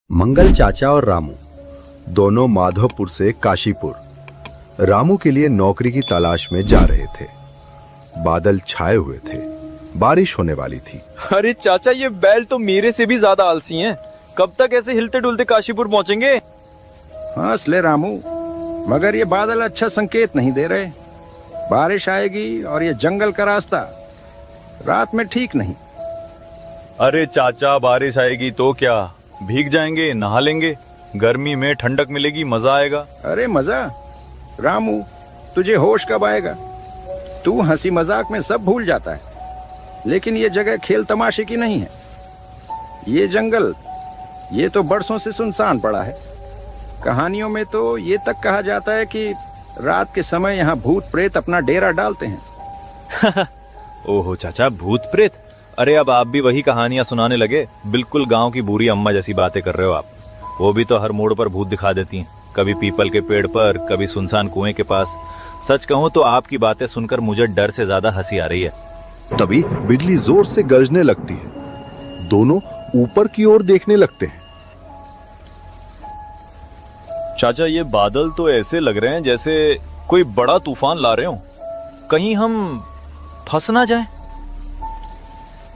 मंगल चाचा और रामू दोनों माधवपुर से काशीपुर रामू के लिए नौकरी की तलाश में जा रहे थे। बादल छाए हुए थे, बारिश होने वाली थी। अरे चाचा, ये बैल तो मेरे से भी ज्यादा आलसी हैं। कब तक ऐसे हिलते डुलते काशीपुर पहुंचेंगे? हंस ले रामू, मगर ये बादल अच्छा संकेत नहीं दे रहे। बारिश आएगी और ये जंगल का रास्ता रात में ठीक नहीं। अरे चाचा, बारिश आएगी तो क्या, भीग जाएंगे, नहा लेंगे, गर्मी में ठंडक मिलेगी, मजा आएगा। अरे मजा? रामू, तुझे होश कब आएगा? तू हंसी मजाक में सब भूल जाता है, लेकिन ये जगह खेल तमाशे की नहीं है। ये जंगल, ये तो बरसों से सुनसान पड़ा है। कहानियों में तो ये तक कहा जाता है कि रात के समय यहाँ भूत प्रेत अपना डेरा डालते हैं। ओहो चाचा, भूत प्रेत? अरे अब आप भी वही कहानियां सुनाने लगे। बिल्कुल गांव की बूढ़ी अम्मा जैसी बातें कर रहे हो आप। वो भी तो हर मोड़ पर भूत दिखा देती हैं, कभी पीपल के पेड़ पर, कभी सुनसान कुएं के पास। सच कहूं तो आपकी बातें सुनकर मुझे डर से ज्यादा हंसी आ रही है। तभी बिजली जोर से गरजने लगती है। दोनों ऊपर की ओर देखने लगते हैं। चाचा, ये बादल तो ऐसे लग रहे हैं जैसे कोई बड़ा तूफान ला रहे हो। कहीं हम फंस ना जाएं?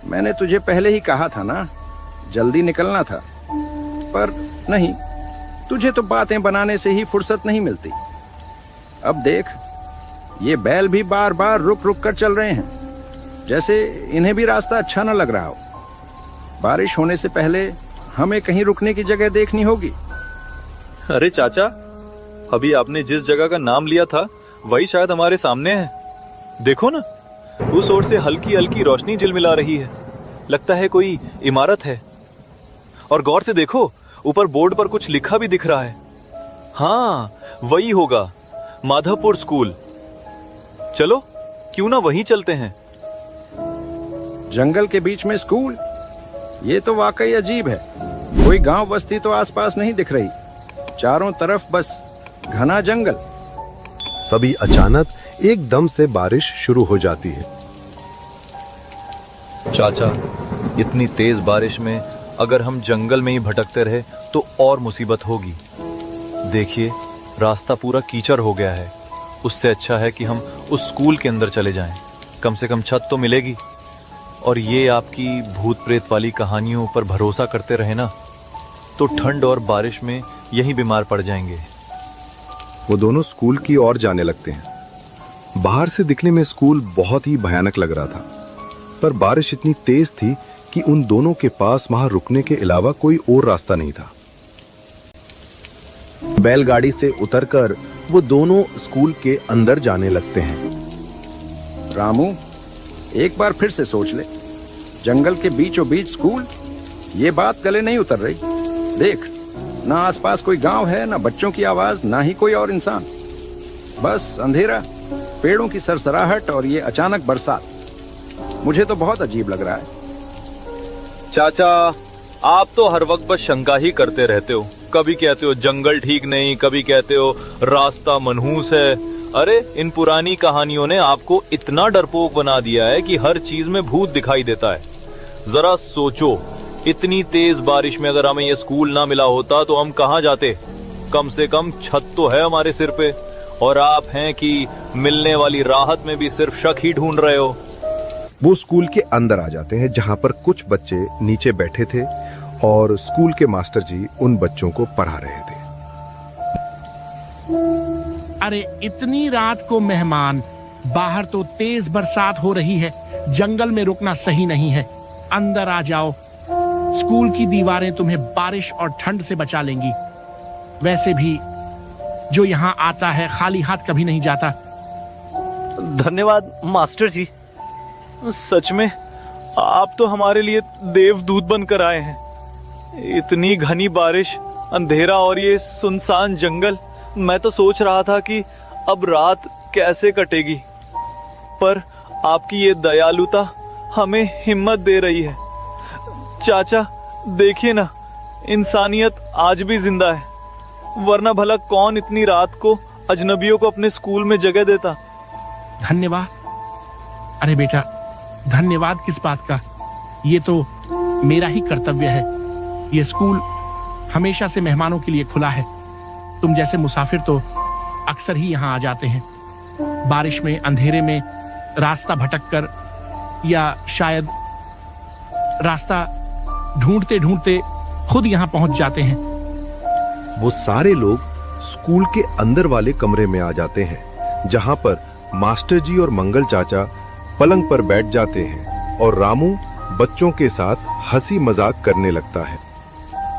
मैंने तुझे पहले ही कहा था ना, जल्दी निकलना था, पर नहीं, तुझे तो बातें बनाने से ही फुर्सत नहीं मिलती। अब देख, ये बैल भी बार बार रुक रुक कर चल रहे हैं, जैसे इन्हें भी रास्ता अच्छा न लग रहा हो। बारिश होने से पहले हमें कहीं रुकने की जगह देखनी होगी। अरे चाचा, अभी आपने जिस जगह का नाम लिया था वही शायद हमारे सामने है। देखो ना, उस ओर से हल्की हल्की रोशनी झिलमिला रही है। लगता है कोई इमारत है। और गौर से देखो, ऊपर बोर्ड पर कुछ लिखा भी दिख रहा है। हाँ, वही होगा, माधवपुर स्कूल। चलो, क्यों ना वहीं चलते हैं। जंगल के बीच में स्कूल? ये तो वाकई अजीब है। कोई गांव बस्ती तो आसपास नहीं दिख रही, चारों तरफ बस घना जंगल। तभी अचानक एकदम से बारिश शुरू हो जाती है। चाचा, इतनी तेज बारिश में अगर हम जंगल में ही भटकते रहे तो और मुसीबत होगी। देखिए, रास्ता पूरा कीचड़ हो गया है। उससे अच्छा है कि हम उस स्कूल के अंदर चले जाएं। कम से कम छत तो मिलेगी। और ये आपकी भूत प्रेत वाली कहानियों पर भरोसा करते रहे ना, तो ठंड और बारिश में यहीं बीमार पड़ जाएंगे। वो दोनों स्कूल की ओर जाने लगते हैं। बाहर से दिखने में स्कूल बहुत ही भयानक लग रहा था, पर बारिश इतनी तेज थी कि उन दोनों के पास वहां रुकने के अलावा कोई और रास्ता नहीं था। बैलगाड़ी से उतरकर वो दोनों स्कूल के अंदर जाने लगते हैं। रामू, एक बार फिर से सोच ले, जंगल के बीचों बीच स्कूल, ये बात गले नहीं उतर रही। देख, ना आसपास कोई गांव है, ना बच्चों की आवाज, ना ही कोई और इंसान। बस अंधेरा, पेड़ों की सरसराहट और ये अचानक बरसात। मुझे तो बहुत अजीब लग रहा है। चाचा, आप तो हर वक्त बस शंका ही करते रहते हो। कभी कहते हो जंगल ठीक नहीं, कभी कहते हो रास्ता मनहूस है। अरे, इन पुरानी कहानियों ने आपको इतना डरपोक बना दिया है कि हर चीज में भूत दिखाई देता है। जरा सोचो, इतनी तेज बारिश में अगर हमें ये स्कूल ना मिला होता तो हम कहाँ जाते? कम से कम छत तो है हमारे सिर पे, और आप हैं कि मिलने वाली राहत में भी सिर्फ शक ही ढूंढ रहे हो। वो स्कूल के अंदर आ जाते हैं, जहां पर कुछ बच्चे नीचे बैठे थे और स्कूल के मास्टर जी उन बच्चों को पढ़ा रहे थे। अरे इतनी रात को मेहमान, बाहर तो तेज बरसात हो रही है, जंगल में रुकना सही नहीं है। अंदर आ जाओ, स्कूल की दीवारें तुम्हें बारिश और ठंड से बचा लेंगी। वैसे भी जो यहाँ आता है खाली हाथ कभी नहीं जाता। धन्यवाद मास्टर जी। सच में आप तो हमारे लिए देवदूत बनकर आए हैं। इतनी घनी बारिश, अंधेरा और ये सुनसान जंगल, मैं तो सोच रहा था कि अब रात कैसे कटेगी, पर आपकी ये दयालुता हमें हिम्मत दे रही है। चाचा, देखिए ना, इंसानियत आज भी जिंदा है, वरना भला कौन इतनी रात को अजनबियों को अपने स्कूल में जगह देता। धन्यवाद। अरे बेटा, धन्यवाद किस बात का? ये तो मेरा ही कर्तव्य है। ये स्कूल हमेशा से मेहमानों के लिए खुला है। तुम जैसे मुसाफिर तो अक्सर ही यहाँ आ जाते हैं। बारिश में, अंधेरे में रास्ता भटककर, या शायद रास्ता ढूंढते ढूंढते खुद यहाँ पहुंच जाते हैं। वो सारे लोग स्कूल के अंदर वाले कमरे में आ जाते हैं, जहां पर मास्टर जी और मंगल चाचा पलंग पर बैठ जाते हैं और रामू बच्चों के साथ हंसी मजाक करने लगता है।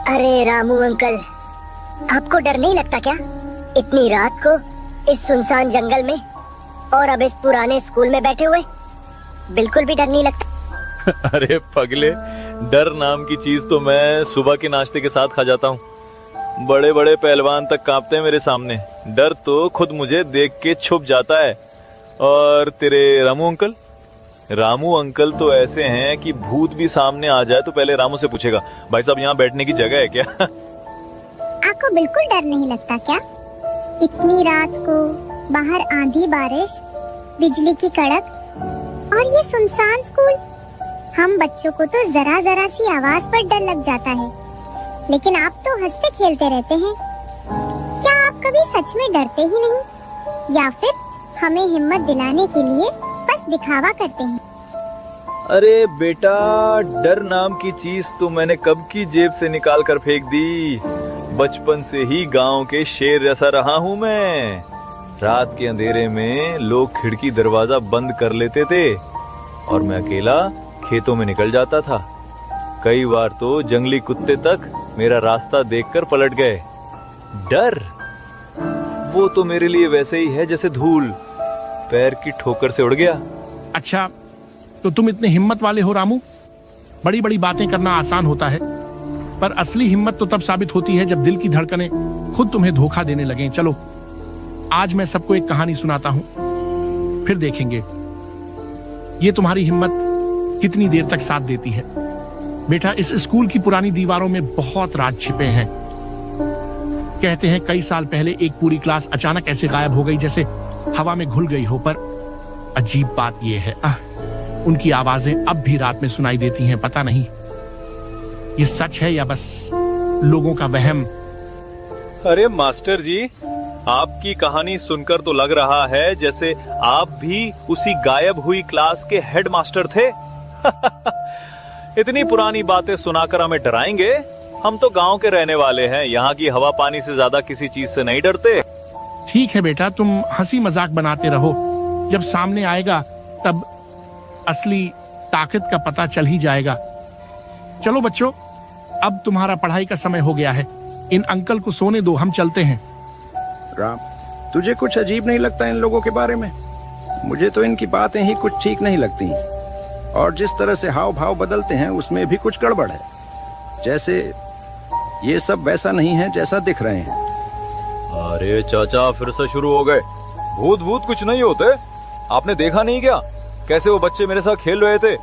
अरे रामू अंकल, आपको डर नहीं लगता क्या? इतनी रात को इस सुनसान जंगल में, और अब इस पुराने स्कूल में बैठे हुए बिल्कुल भी डर नहीं लगता? अरे पगले, डर नाम की चीज तो मैं सुबह के नाश्ते के साथ खा जाता हूँ। बड़े बड़े पहलवान तक कांपते हैं मेरे सामने। डर तो खुद मुझे देख के छुप जाता है। और तेरे रामू अंकल तो ऐसे हैं कि भूत भी सामने आ जाए तो पहले रामू से पूछेगा, भाई साहब यहाँ बैठने की जगह है क्या? आपको बिल्कुल डर नहीं लगता क्या? इतनी रात को बाहर आंधी बारिश, बिजली की कड़क, और ये सुनसान स्कूल। हम बच्चों को तो जरा जरा सी आवाज पर डर लग जाता है, लेकिन आप तो हंसते खेलते रहते हैं। क्या आप कभी सच में डरते ही नहीं, या फिर हमें हिम्मत दिलाने के लिए बस दिखावा करते हैं? अरे बेटा, डर नाम की चीज तो मैंने कब की जेब से निकाल कर फेंक दी। बचपन से ही गांव के शेर जैसा रहा हूँ मैं। रात के अंधेरे में लोग खिड़की दरवाजा बंद कर लेते थे और मैं अकेला खेतों में निकल जाता था। कई बार तो जंगली कुत्ते तक मेरा रास्ता देखकर पलट गए। डर वो तो मेरे लिए वैसे ही है जैसे धूल पैर की ठोकर से उड़ गया। अच्छा, तो तुम इतने हिम्मत वाले हो रामू। बड़ी बड़ी बातें करना आसान होता है, पर असली हिम्मत तो तब साबित होती है जब दिल की धड़कनें खुद तुम्हें धोखा देने लगें। चलो, आज मैं सबको एक कहानी सुनाता हूं, फिर देखेंगे ये तुम्हारी हिम्मत कितनी देर तक साथ देती है। बेटा, इस स्कूल की पुरानी दीवारों में बहुत राज छिपे हैं। कहते हैं कई साल पहले एक पूरी क्लास अचानक ऐसे गायब हो गई जैसे हवा में घुल गई हो। पर अजीब बात यह है, उनकी आवाजें अब भी रात में सुनाई देती हैं। पता नहीं ये सच है या बस लोगों का वहम। अरे मास्टर जी, आपकी कहानी सुनकर तो लग रहा है जैसे आप भी उसी गायब हुई क्लास के हेड मास्टर थे। इतनी पुरानी बातें सुनाकर हमें डराएंगे? हम तो गांव के रहने वाले हैं, यहाँ की हवा पानी से ज्यादा किसी चीज से नहीं डरते। ठीक है बेटा, तुम हंसी मजाक बनाते रहो। जब सामने आएगा तब असली ताकत का पता चल ही जाएगा। चलो बच्चों, अब तुम्हारा पढ़ाई का समय हो गया है। इन अंकल को सोने दो, हम चलते हैं। राम, तुझे कुछ अजीब नहीं लगता इन लोगों के बारे में? मुझे तो इनकी बातें ही कुछ ठीक नहीं लगती, और जिस तरह से हाव भाव बदलते हैं उसमें भी कुछ गड़बड़ है। जैसे ये सब वैसा नहीं है जैसा दिख रहे हैं। अरे चाचा, फिर से शुरू हो गए। भूत कुछ नहीं होते। आपने देखा नहीं क्या कैसे वो बच्चे मेरे साथ खेल रहे थे?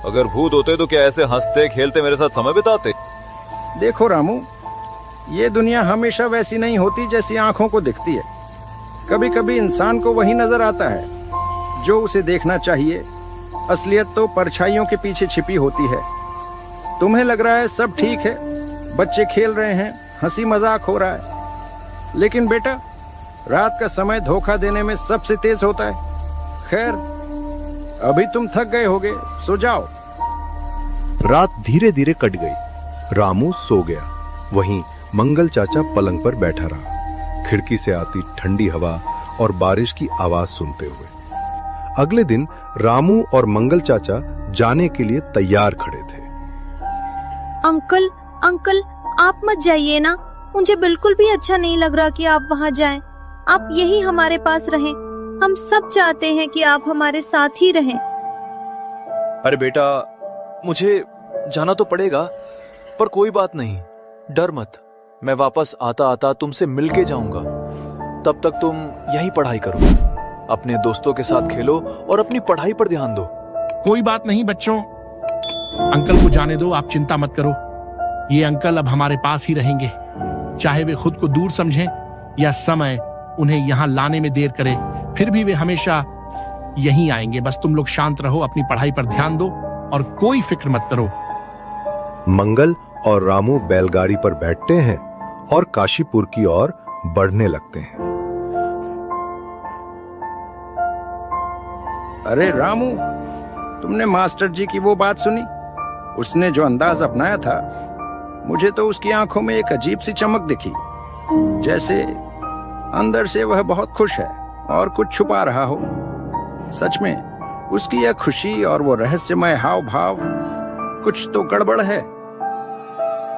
अगर भूत होते तो क्या ऐसे हंसते खेलते मेरे साथ समय बिताते? देखो रामू, ये दुनिया हमेशा वैसी नहीं होती जैसी आंखों को दिखती है। कभी कभी इंसान को वही नजर आता है जो उसे देखना चाहिए। असलियत तो परछाइयों के पीछे छिपी होती है। तुम्हें लग रहा है सब ठीक है, बच्चे खेल रहे हैं, हंसी मजाक हो रहा है, लेकिन बेटा, रात का समय धोखा देने में सबसे तेज होता है। खैर, अभी तुम थक गए होगे, सो जाओ। रात धीरे धीरे कट गई। रामू सो गया। वहीं मंगल चाचा पलंग पर बैठा रहा, खिड़की से आती ठंडी हवा और बारिश की आवाज सुनते हुए। अगले दिन रामू और मंगल चाचा जाने के लिए तैयार खड़े थे। अंकल, आप मत जाइए ना। मुझे बिल्कुल भी अच्छा नहीं लग रहा कि आप वहाँ जाएं। आप यही हमारे पास रहें। हम सब चाहते हैं कि आप हमारे साथ ही रहें। अरे बेटा, मुझे जाना तो पड़ेगा, पर कोई बात नहीं, डर मत। मैं वापस आता आता तुमसे मिल के जाऊंगा। तब तक तुम यही पढ़ाई करो, अपने दोस्तों के साथ खेलो और अपनी पढ़ाई पर ध्यान दो। कोई बात नहीं बच्चों, अंकल को जाने दो, आप चिंता मत करो। ये अंकल अब हमारे पास ही रहेंगे, चाहे वे खुद को दूर समझें या समय उन्हें यहाँ लाने में देर करे, फिर भी वे हमेशा यहीं आएंगे। बस तुम लोग शांत रहो, अपनी पढ़ाई पर ध्यान दो और कोई फिक्र मत करो। मंगल और रामू बैलगाड़ी पर बैठते हैं और काशीपुर की ओर बढ़ने लगते हैं। अरे रामू, तुमने मास्टर जी की वो बात सुनी? उसने जो अंदाज अपनाया था, मुझे तो उसकी आंखों में एक अजीब सी चमक दिखी, जैसे अंदर से वह बहुत खुश है और कुछ छुपा रहा हो। सच में उसकी यह खुशी और वो रहस्यमय हाव भाव, कुछ तो गड़बड़ है।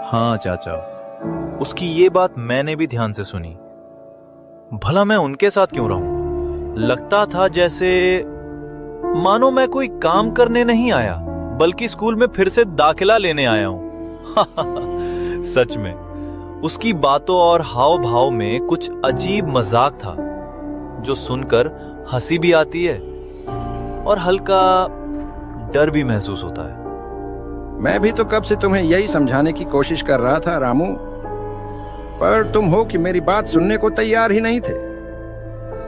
हाँ चाचा, उसकी ये बात मैंने भी ध्यान से सुनी। भला मैं उनके साथ क्यों रहूं? लगता था जैसे मानो मैं कोई काम करने नहीं आया, बल्कि स्कूल में फिर से दाखिला लेने आया हूं। सच में उसकी बातों और हाव भाव में कुछ अजीब मजाक था, जो सुनकर हंसी भी आती है और हल्का डर भी महसूस होता है। मैं भी तो कब से तुम्हें यही समझाने की कोशिश कर रहा था रामू, पर तुम हो कि मेरी बात सुनने को तैयार ही नहीं थे।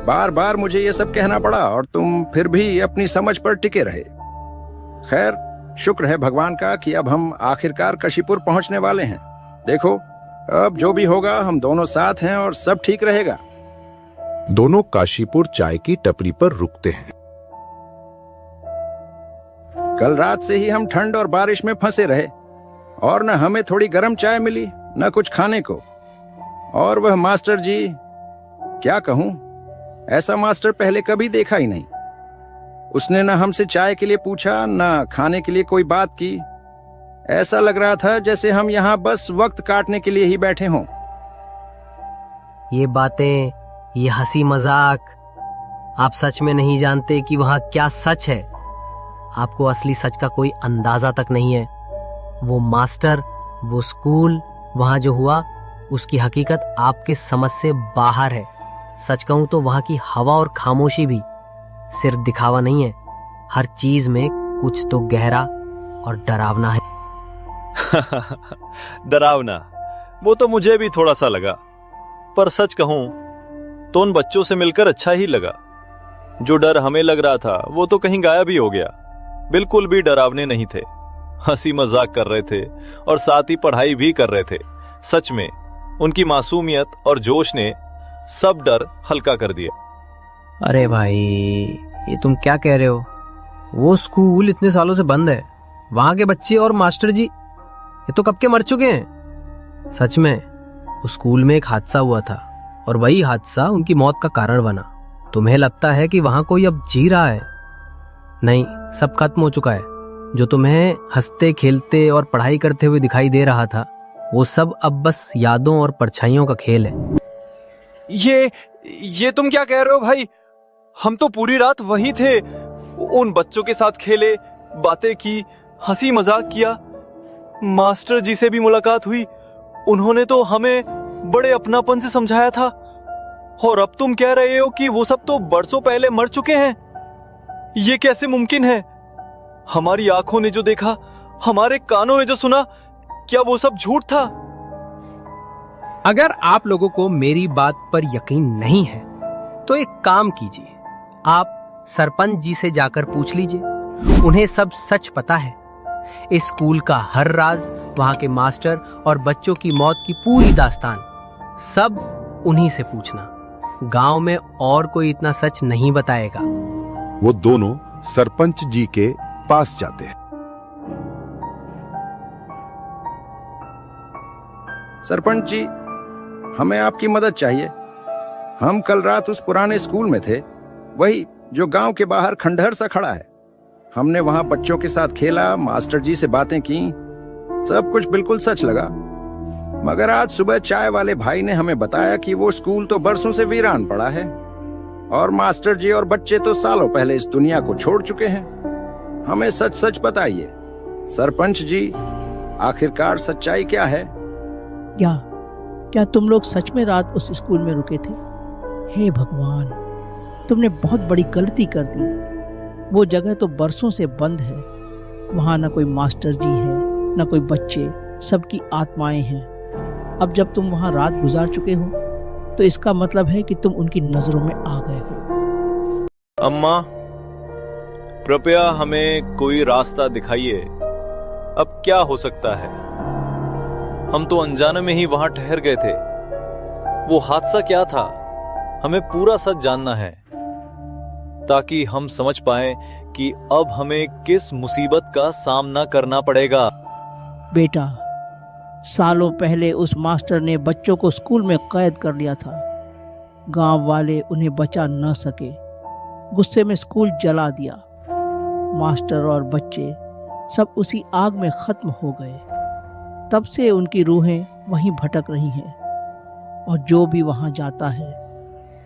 बार बार मुझे ये सब कहना पड़ा और तुम फिर भी अपनी समझ पर टिके रहे। खैर, शुक्र है भगवान का कि अब हम आखिरकार काशीपुर पहुंचने वाले हैं। देखो, अब जो भी होगा हम दोनों साथ हैं और सब ठीक रहेगा। दोनों काशीपुर चाय की टपरी पर रुकते हैं। कल रात से ही हम ठंड और बारिश में फंसे रहे और न हमें थोड़ी गर्म चाय मिली, न कुछ खाने को। और वह मास्टर जी, क्या कहूं, ऐसा मास्टर पहले कभी देखा ही नहीं। उसने न हमसे चाय के लिए पूछा, न खाने के लिए कोई बात की। ऐसा लग रहा था जैसे हम यहाँ बस वक्त काटने के लिए ही बैठे हों। ये बातें, ये हंसी मजाक, आप सच में नहीं जानते कि वहाँ क्या सच है। आपको असली सच का कोई अंदाजा तक नहीं है। वो मास्टर, वो स्कूल, वहाँ जो हुआ, उसकी हकीकत आपके समझ से बाहर है। सच कहूं तो वहाँ की हवा और खामोशी भी सिर्फ दिखावा नहीं है। हर चीज में कुछ तो गहरा और डरावना है। डरावना, वो तो मुझे भी थोड़ा सा लगा, पर सच कहूं तो उन बच्चों से मिलकर अच्छा ही लगा। जो डर हमें लग रहा था वो तो कहीं गायब ही हो गया। बिल्कुल भी डरावने नहीं थे, हंसी मजाक कर रहे थे और साथ ही पढ़ाई भी कर रहे थे। सच में उनकी मासूमियत और जोश ने सब डर हल्का कर दिया। अरे भाई, ये तुम क्या कह रहे हो? वो स्कूल इतने सालों से बंद है। वहां के बच्चे और मास्टर जी ये तो कब के मर चुके हैं। सच में उस स्कूल में एक हादसा हुआ था और वही हादसा उनकी मौत का कारण बना। तुम्हें लगता है कि वहां कोई अब जी रहा है? नहीं, सब खत्म हो चुका है। जो तुम्हें हंसते खेलते और पढ़ाई करते हुए दिखाई दे रहा था, वो सब अब बस यादों और परछाइयों का खेल है। ये तुम क्या कह रहे हो भाई? हम तो पूरी रात वहीं थे, उन बच्चों के साथ खेले, बातें की, हंसी मजाक किया। मास्टर जी से भी मुलाकात हुई, उन्होंने तो हमें बड़े अपनापन से समझाया था। और अब तुम कह रहे हो कि वो सब तो बरसों पहले मर चुके हैं। ये कैसे मुमकिन है? हमारी आंखों ने जो देखा, हमारे कानों ने जो सुना, क्या वो सब झूठ था? अगर आप लोगों को मेरी बात पर यकीन नहीं है तो एक काम कीजिए, आप सरपंच जी से जाकर पूछ लीजिए। उन्हें सब सच पता है। इस स्कूल का हर राज, वहां के मास्टर और बच्चों की मौत की पूरी दास्तान, सब उन्हीं से पूछना। गांव में और कोई इतना सच नहीं बताएगा। वो दोनों सरपंच जी के पास जाते हैं। सरपंच जी, हमें आपकी मदद चाहिए। हम कल रात उस पुराने स्कूल में थे, वही जो गांव के बाहर खंडहर सा खड़ा है। हमने वहां बच्चों के साथ खेला, मास्टर जी से बातें की, सब कुछ बिल्कुल सच लगा। मगर आज सुबह चाय वाले भाई ने हमें बताया कि वो स्कूल तो बरसों से वीरान पड़ा है और मास्टर जी और बच्चे तो सालों पहले इस दुनिया को छोड़ चुके हैं। हमें सच सच बताइए सरपंच जी, आखिरकार सच्चाई क्या है? क्या तुम लोग सच में रात उस स्कूल में रुके थे? हे भगवान, तुमने बहुत बड़ी गलती कर दी। वो जगह तो बरसों से बंद है। वहां ना कोई मास्टर जी है, ना कोई बच्चे, सबकी आत्माएं हैं। अब जब तुम वहां रात गुजार चुके हो तो इसका मतलब है कि तुम उनकी नजरों में आ गए हो। अम्मा, कृपया हमें कोई रास्ता दिखाइए। अब क्या हो सकता है? हम तो अनजाने में ही वहां ठहर गए थे। वो हादसा क्या था, हमें पूरा सच जानना है, ताकि हम समझ पाएं कि अब हमें किस मुसीबत का सामना करना पड़ेगा। बेटा, सालों पहले उस मास्टर ने बच्चों को स्कूल में कैद कर लिया था। गांव वाले उन्हें बचा न सके, गुस्से में स्कूल जला दिया। मास्टर और बच्चे सब उसी आग में खत्म हो गए। तब से उनकी रूहें वहीं भटक रही हैं, और जो भी वहां जाता है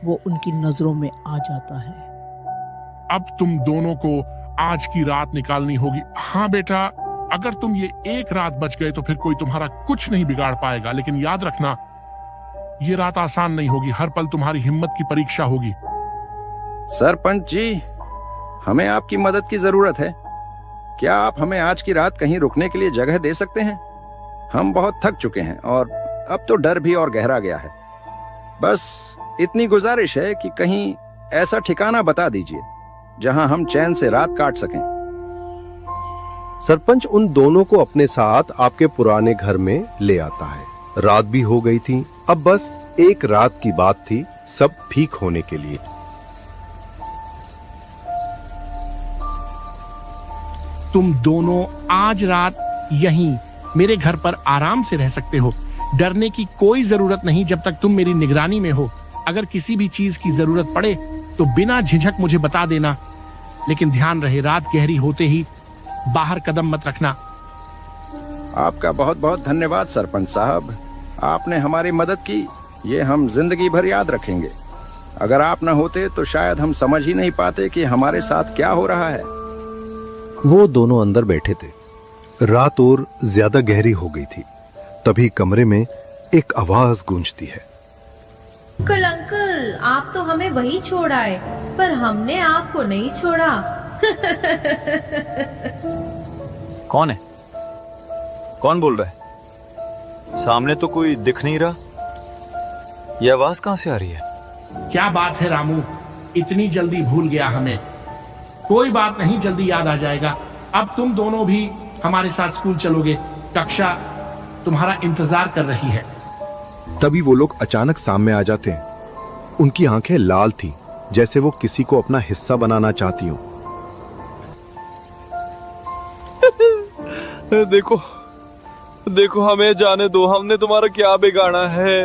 वो उनकी नजरों में आ जाता है। अब तुम दोनों को आज की रात निकालनी होगी। हाँ बेटा, अगर तुम ये एक रात बच गए तो फिर कोई तुम्हारा कुछ नहीं बिगाड़ पाएगा, लेकिन याद रखना ये रात आसान नहीं होगी। हर पल तुम्हारी हिम्मत की परीक्षा होगी। सरपंच जी, हमें आपकी मदद की जरूरत है। क्या आप हमें आज की रात कहीं रुकने के लिए जगह दे सकते हैं? हम बहुत थक चुके हैं और अब तो डर भी और गहरा गया है। बस इतनी गुजारिश है कि कहीं ऐसा ठिकाना बता दीजिए जहां हम चैन से रात काट सकें। सरपंच उन दोनों को अपने साथ आपके पुराने घर में ले आता है। रात भी हो गई थी, अब बस एक रात की बात थी सब ठीक होने के लिए। तुम दोनों आज रात यहीं मेरे घर पर आराम से रह सकते हो। डरने की कोई जरूरत नहीं जब तक तुम मेरी निगरानी में हो। अगर किसी भी चीज की जरूरत पड़े तो बिना झिझक मुझे बता देना, लेकिन ध्यान रहे रात गहरी होते ही बाहर कदम मत रखना। आपका बहुत बहुत धन्यवाद सरपंच साहब, आपने हमारी मदद की, ये हम जिंदगी भर याद रखेंगे। अगर आप न होते तो शायद हम समझ ही नहीं पाते कि हमारे साथ क्या हो रहा है। वो दोनों अंदर बैठे थे। रात और ज्यादा गहरी हो गई थी। तभी कमरे में एक आवाज गूंजती है। अंकल, आप तो हमें वही छोड़ आए, पर हमने आपको नहीं छोड़ा। कौन है? कौन बोल रहा है? सामने तो कोई दिख नहीं रहा। ये आवाज कहां से आ रही है? क्या बात है रामू, इतनी जल्दी भूल गया हमें। कोई बात नहीं, जल्दी याद आ जाएगा। अब तुम दोनों भी हमारे साथ स्कूल चलोगे। कक्षा तुम्हारा इंतजार कर रही है। तभी वो लोग अचानक सामने आ जाते हैं। उनकी आंखें लाल थी, जैसे वो किसी को अपना हिस्सा बनाना चाहती हो। देखो देखो, हमें जाने दो। हमने तुम्हारा क्या बिगाड़ा है?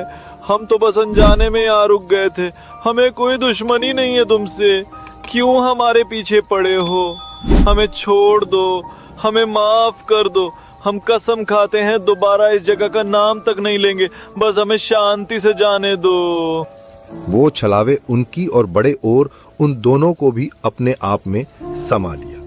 हम तो बस अनजाने में यहाँ रुक गए थे। हमें कोई दुश्मनी नहीं है तुमसे। क्यों हमारे पीछे पड़े हो? हमें छोड़ दो, हमें माफ कर दो। हम कसम खाते हैं दोबारा इस जगह का नाम तक नहीं लेंगे। बस हमें शांति से जाने दो। वो छलावे उनकी और बड़े और उन दोनों को भी अपने आप में समा लिया।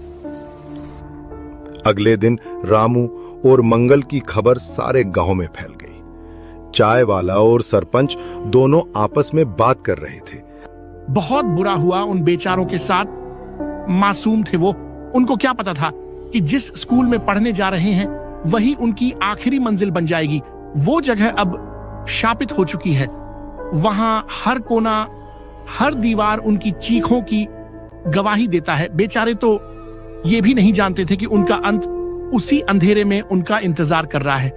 अगले दिन रामू और मंगल की खबर सारे गांव में फैल गई। चाय वाला और सरपंच दोनों आपस में बात कर रहे थे। बहुत बुरा हुआ उन बेचारों के साथ। मासूम थे वो। उनको क्या पता था कि जिस स्कूल में पढ़ने जा रहे हैं वही उनकी आखिरी मंजिल बन जाएगी। वो जगह अब शापित हो चुकी है। वहां हर कोना, हर दीवार उनकी चीखों की गवाही देता है। बेचारे तो ये भी नहीं जानते थे कि उनका अंत उसी अंधेरे में उनका इंतजार कर रहा है।